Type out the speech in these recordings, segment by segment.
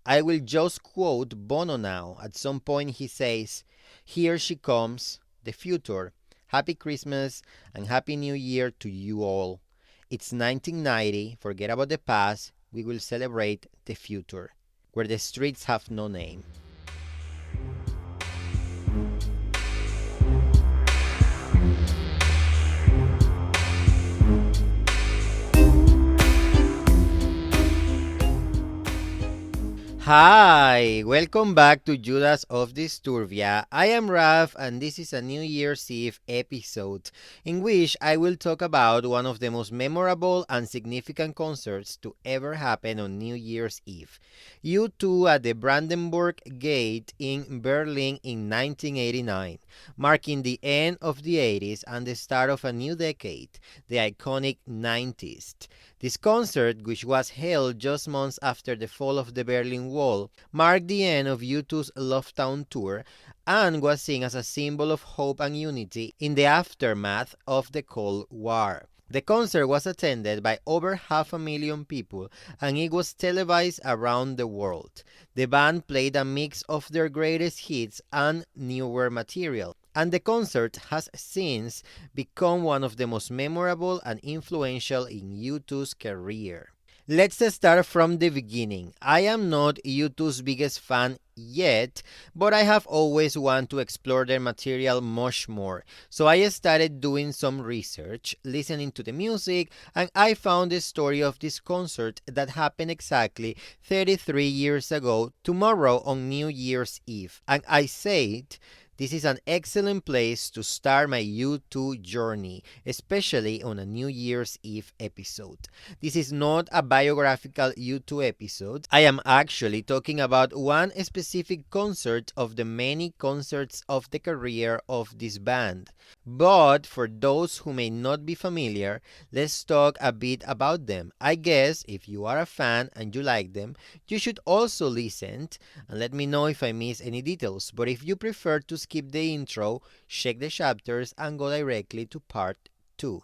I will just quote Bono now. At some point he says, "Here she comes, the future. Happy Christmas and Happy New Year to you all. It's 1990, forget about the past, we will celebrate the future, where the streets have no name." Hi, welcome back to Judas of Disturbia. I am Raf, and this is a New Year's Eve episode in which I will talk about one of the most memorable and significant concerts to ever happen on New Year's Eve. U2 at the Brandenburg Gate in Berlin in 1989, marking the end of the 80s and the start of a new decade, the iconic 90s. This concert, which was held just months after the fall of the Berlin Wall, marked the end of U2's Lovetown tour and was seen as a symbol of hope and unity in the aftermath of the Cold War. The concert was attended by over 500,000 people and it was televised around the world. The band played a mix of their greatest hits and newer material, and the concert has since become one of the most memorable and influential in U2's career. Let's start from the beginning. I am not U2's biggest fan yet, but I have always wanted to explore their material much more. So I started doing some research, listening to the music, and I found the story of this concert that happened exactly 33 years ago, tomorrow on New Year's Eve. And I said, this is an excellent place to start my U2 journey, especially on a New Year's Eve episode. This is not a biographical U2 episode. I am actually talking about one specific concert of the many concerts of the career of this band. But for those who may not be familiar, let's talk a bit about them. I guess if you are a fan and you like them, you should also listen and let me know if I miss any details. But if you prefer to skip the intro, check the chapters and go directly to part 2.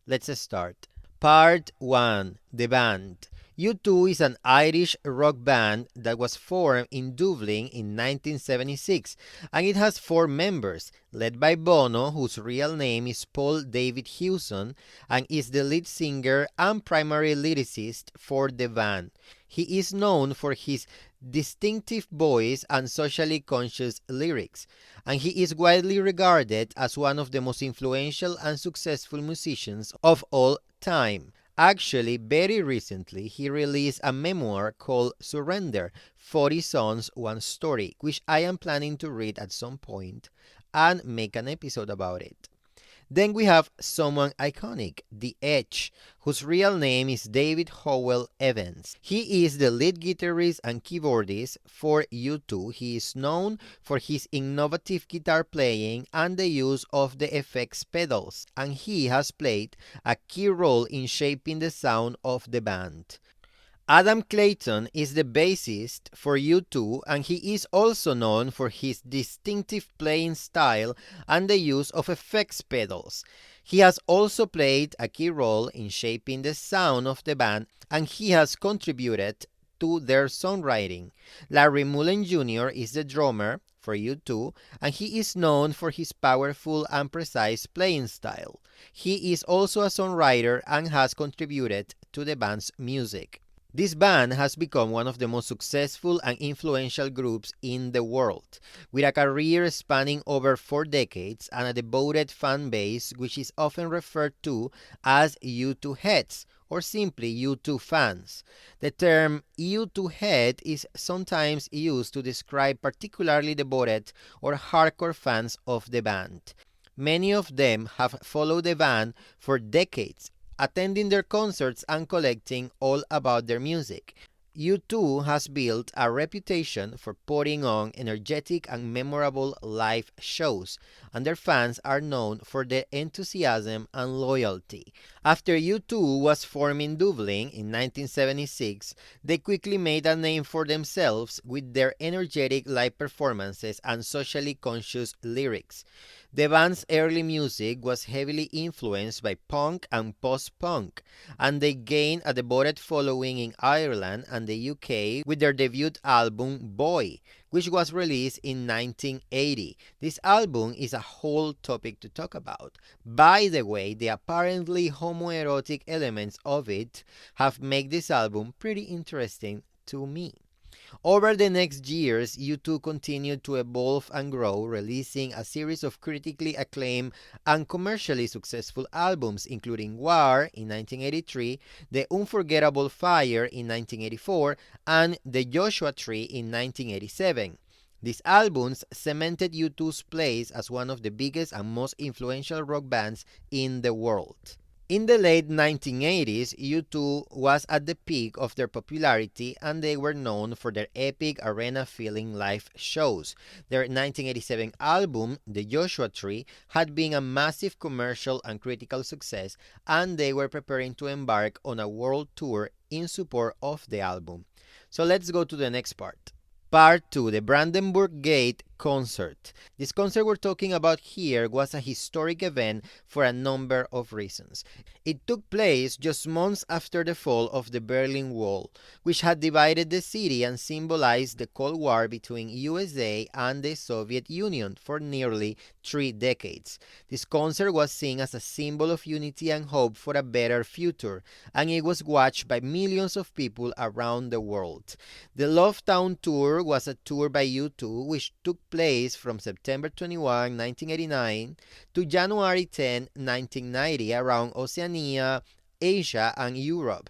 Let's start. Part 1. The band. U2 is an Irish rock band that was formed in Dublin in 1976, and it has 4 members, led by Bono, whose real name is Paul David Hewson, and is the lead singer and primary lyricist for the band. He is known for his distinctive voice and socially conscious lyrics, and he is widely regarded as one of the most influential and successful musicians of all time. Actually, very recently, he released a memoir called Surrender, 40 Songs, One Story, which I am planning to read at some point and make an episode about it. Then we have someone iconic, The Edge, whose real name is David Howell Evans. He is the lead guitarist and keyboardist for U2. He is known for his innovative guitar playing and the use of the effects pedals, and he has played a key role in shaping the sound of the band. Adam Clayton is the bassist for U2, and he is also known for his distinctive playing style and the use of effects pedals. He has also played a key role in shaping the sound of the band, and he has contributed to their songwriting. Larry Mullen Jr. is the drummer for U2, and he is known for his powerful and precise playing style. He is also a songwriter and has contributed to the band's music. This band has become one of the most successful and influential groups in the world, with a career spanning over 4 decades and a devoted fan base which is often referred to as U2 heads or simply U2 fans. The term U2 head is sometimes used to describe particularly devoted or hardcore fans of the band. Many of them have followed the band for decades, attending their concerts and collecting all about their music. U2 has built a reputation for putting on energetic and memorable live shows, and their fans are known for their enthusiasm and loyalty. After U2 was formed in Dublin in 1976, they quickly made a name for themselves with their energetic live performances and socially conscious lyrics. The band's early music was heavily influenced by punk and post-punk, and they gained a devoted following in Ireland and the UK with their debut album Boy, which was released in 1980. This album is a whole topic to talk about. By the way, the apparently homoerotic elements of it have made this album pretty interesting to me. Over the next years, U2 continued to evolve and grow, releasing a series of critically acclaimed and commercially successful albums, including War in 1983, The Unforgettable Fire in 1984, and The Joshua Tree in 1987. These albums cemented U2's place as one of the biggest and most influential rock bands in the world. In the late 1980s, U2 was at the peak of their popularity and they were known for their epic arena-filling live shows. Their 1987 album, The Joshua Tree, had been a massive commercial and critical success, and they were preparing to embark on a world tour in support of the album. So let's go to the next part. Part 2, the Brandenburg Gate concert. This concert we're talking about here was a historic event for a number of reasons. It took place just months after the fall of the Berlin Wall, which had divided the city and symbolized the Cold War between USA and the Soviet Union for nearly 3 decades. This concert was seen as a symbol of unity and hope for a better future, and it was watched by millions of people around the world. The Lovetown tour was a tour by U2 which took place from September 21, 1989 to January 10, 1990 around Oceania, Asia, and Europe.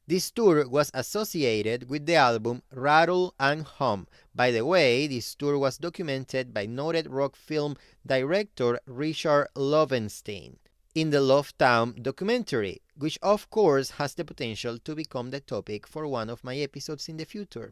This tour was associated with the album Rattle and Hum. By the way, this tour was documented by noted rock film director Richard Lowenstein in the Lovetown documentary, which of course has the potential to become the topic for one of my episodes in the future.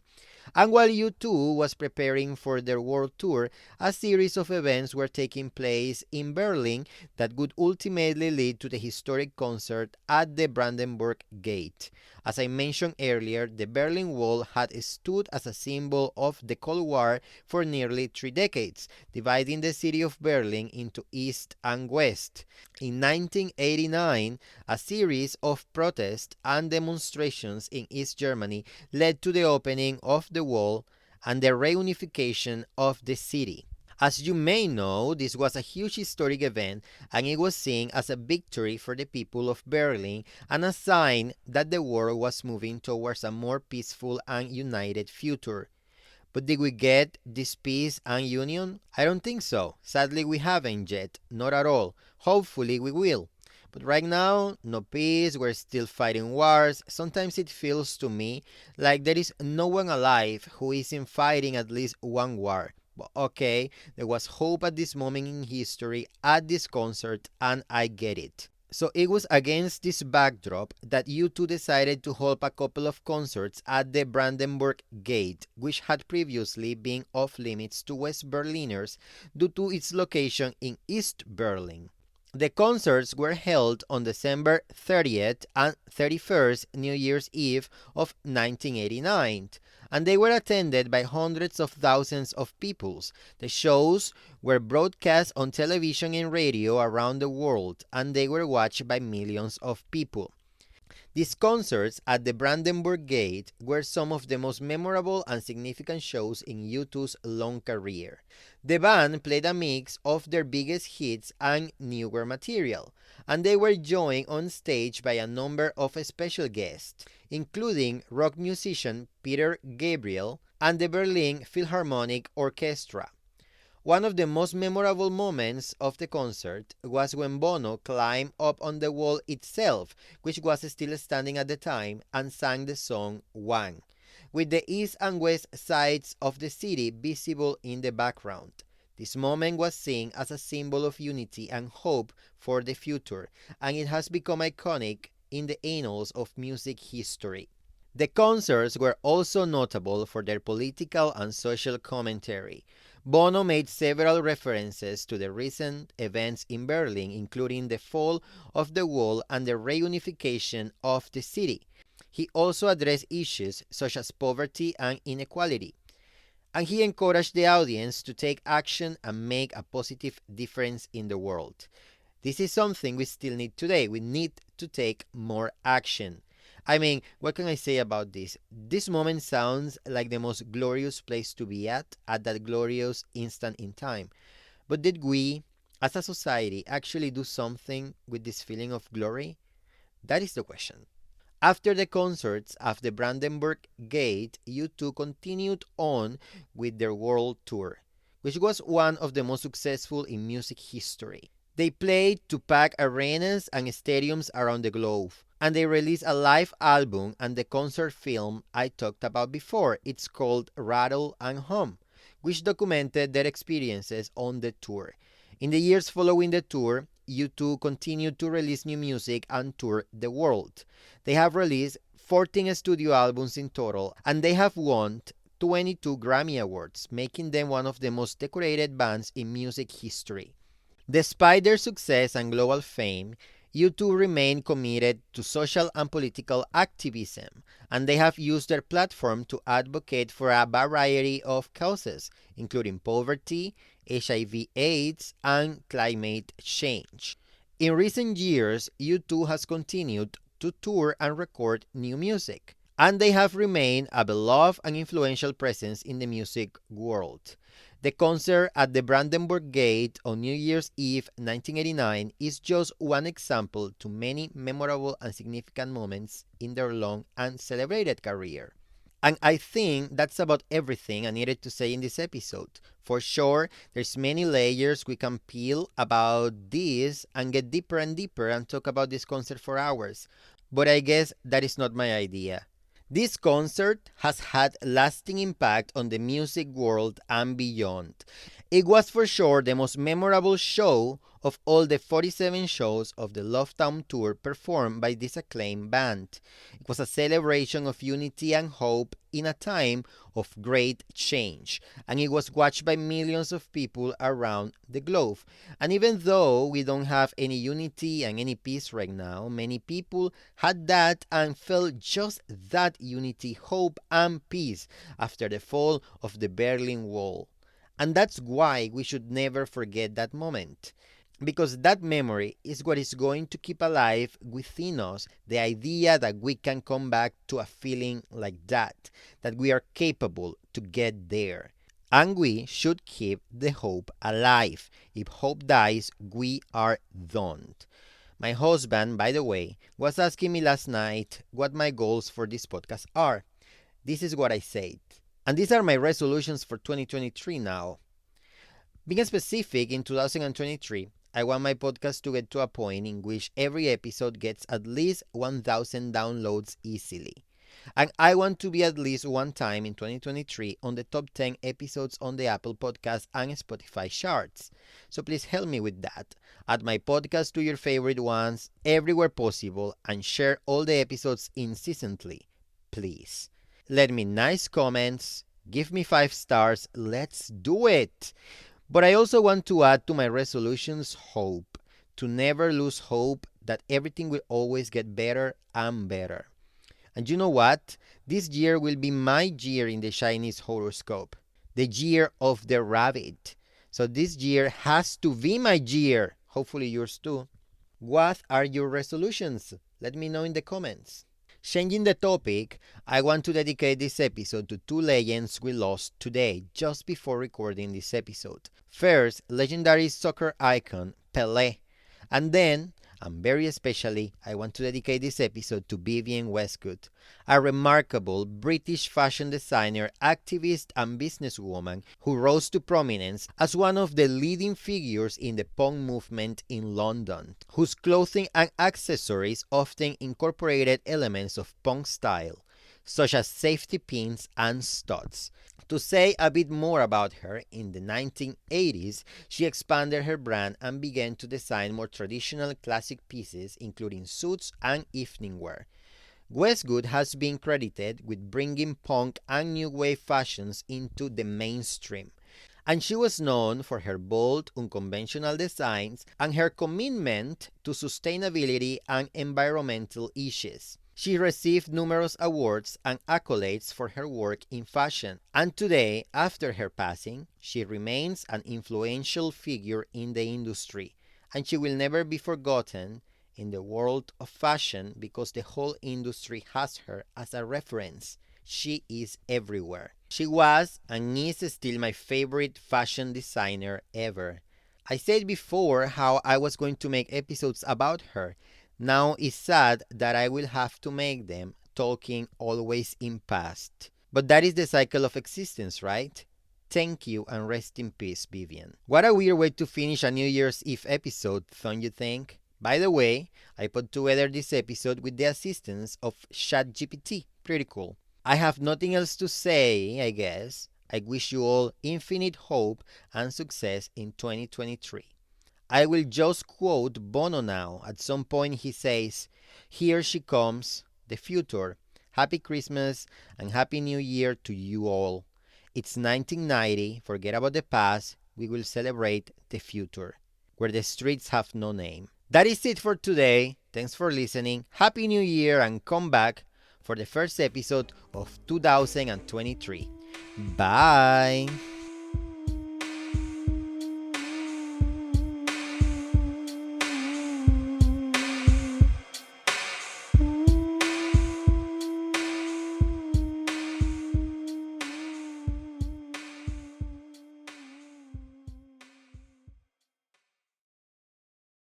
And while U2 was preparing for their world tour, a series of events were taking place in Berlin that would ultimately lead to the historic concert at the Brandenburg Gate. As I mentioned earlier, the Berlin Wall had stood as a symbol of the Cold War for nearly 3 decades, dividing the city of Berlin into East and West. In 1989, a series of protests and demonstrations in East Germany led to the opening of the wall and the reunification of the city. As you may know, this was a huge historic event and it was seen as a victory for the people of Berlin and a sign that the world was moving towards a more peaceful and united future. But did we get this peace and union? I don't think so. Sadly, we haven't yet. Not at all. Hopefully, we will. But right now, no peace, we're still fighting wars. Sometimes it feels to me like there is no one alive who isn't fighting at least one war. But okay, there was hope at this moment in history at this concert, and I get it. So it was against this backdrop that U2 decided to hold a couple of concerts at the Brandenburg Gate, which had previously been off limits to West Berliners due to its location in East Berlin. The concerts were held on December 30th and 31st, New Year's Eve of 1989, and they were attended by hundreds of thousands of people. The shows were broadcast on television and radio around the world, and they were watched by millions of people. These concerts at the Brandenburg Gate were some of the most memorable and significant shows in U2's long career. The band played a mix of their biggest hits and newer material, and they were joined on stage by a number of special guests, including rock musician Peter Gabriel and the Berlin Philharmonic Orchestra. One of the most memorable moments of the concert was when Bono climbed up on the wall itself, which was still standing at the time, and sang the song One, with the east and west sides of the city visible in the background. This moment was seen as a symbol of unity and hope for the future, and it has become iconic in the annals of music history. The concerts were also notable for their political and social commentary. Bono made several references to the recent events in Berlin, including the fall of the wall and the reunification of the city. He also addressed issues such as poverty and inequality. And he encouraged the audience to take action and make a positive difference in the world. This is something we still need today. We need to take more action. I mean, what can I say about this? This moment sounds like the most glorious place to be at that glorious instant in time. But did we, as a society, actually do something with this feeling of glory? That is the question. After the concerts at the Brandenburg Gate, U2 continued on with their world tour, which was one of the most successful in music history. They played to pack arenas and stadiums around the globe, and they released a live album and the concert film I talked about before. It's called Rattle and Hum, which documented their experiences on the tour. In the years following the tour, U2 continued to release new music and tour the world. They have released 14 studio albums in total, and they have won 22 Grammy Awards, making them one of the most decorated bands in music history. Despite their success and global fame, U2 remain committed to social and political activism, and they have used their platform to advocate for a variety of causes, including poverty, HIV/AIDS, and climate change. In recent years, U2 has continued to tour and record new music, and they have remained a beloved and influential presence in the music world. The concert at the Brandenburg Gate on New Year's Eve 1989 is just one example to many memorable and significant moments in their long and celebrated career. And I think that's about everything I needed to say in this episode. For sure, there's many layers we can peel about this and get deeper and deeper and talk about this concert for hours. But I guess that is not my idea. This concert has had lasting impact on the music world and beyond. It was for sure the most memorable show of all the 47 shows of the Lovetown tour performed by this acclaimed band. It was a celebration of unity and hope in a time of great change, and it was watched by millions of people around the globe. And even though we don't have any unity and any peace right now, many people had that and felt just that unity, hope, and peace after the fall of the Berlin Wall. And that's why we should never forget that moment. Because that memory is what is going to keep alive within us the idea that we can come back to a feeling like that we are capable to get there. And we should keep the hope alive. If hope dies, we are done. My husband, by the way, was asking me last night what my goals for this podcast are. This is what I said. And these are my resolutions for 2023 now. Being specific, in 2023, I want my podcast to get to a point in which every episode gets at least 1,000 downloads easily. And I want to be at least one time in 2023 on the top 10 episodes on the Apple Podcast and Spotify charts. So please help me with that. Add my podcast to your favorite ones everywhere possible and share all the episodes incessantly. Please. Let me nice comments. Give me 5 stars. Let's do it. But I also want to add to my resolutions hope. To never lose hope that everything will always get better and better. And you know what? This year will be my year in the Chinese horoscope. The year of the rabbit. So this year has to be my year. Hopefully yours too. What are your resolutions? Let me know in the comments. Changing the topic, I want to dedicate this episode to 2 legends we lost today, just before recording this episode. First, legendary soccer icon Pelé. And then, and very especially, I want to dedicate this episode to Vivienne Westwood, a remarkable British fashion designer, activist, and businesswoman who rose to prominence as one of the leading figures in the punk movement in London, whose clothing and accessories often incorporated elements of punk style, such as safety pins and studs. To say a bit more about her, in the 1980s, she expanded her brand and began to design more traditional classic pieces, including suits and evening wear. Westwood has been credited with bringing punk and new wave fashions into the mainstream. And she was known for her bold, unconventional designs and her commitment to sustainability and environmental issues. She received numerous awards and accolades for her work in fashion, and today, after her passing, she remains an influential figure in the industry, and she will never be forgotten in the world of fashion because the whole industry has her as a reference. She is everywhere. She was and is still my favorite fashion designer ever. I said before how I was going to make episodes about her. Now it's sad that I will have to make them talking always in past. But that is the cycle of existence, right? Thank you and rest in peace, Vivienne. What a weird way to finish a New Year's Eve episode, don't you think? By the way, I put together this episode with the assistance of ChatGPT. Pretty cool. I have nothing else to say, I guess. I wish you all infinite hope and success in 2023. I will just quote Bono now. At some point he says, "Here she comes, the future. Happy Christmas and Happy New Year to you all. It's 1990, forget about the past, we will celebrate the future, where the streets have no name." That is it for today. Thanks for listening. Happy New Year and come back for the first episode of 2023. Bye!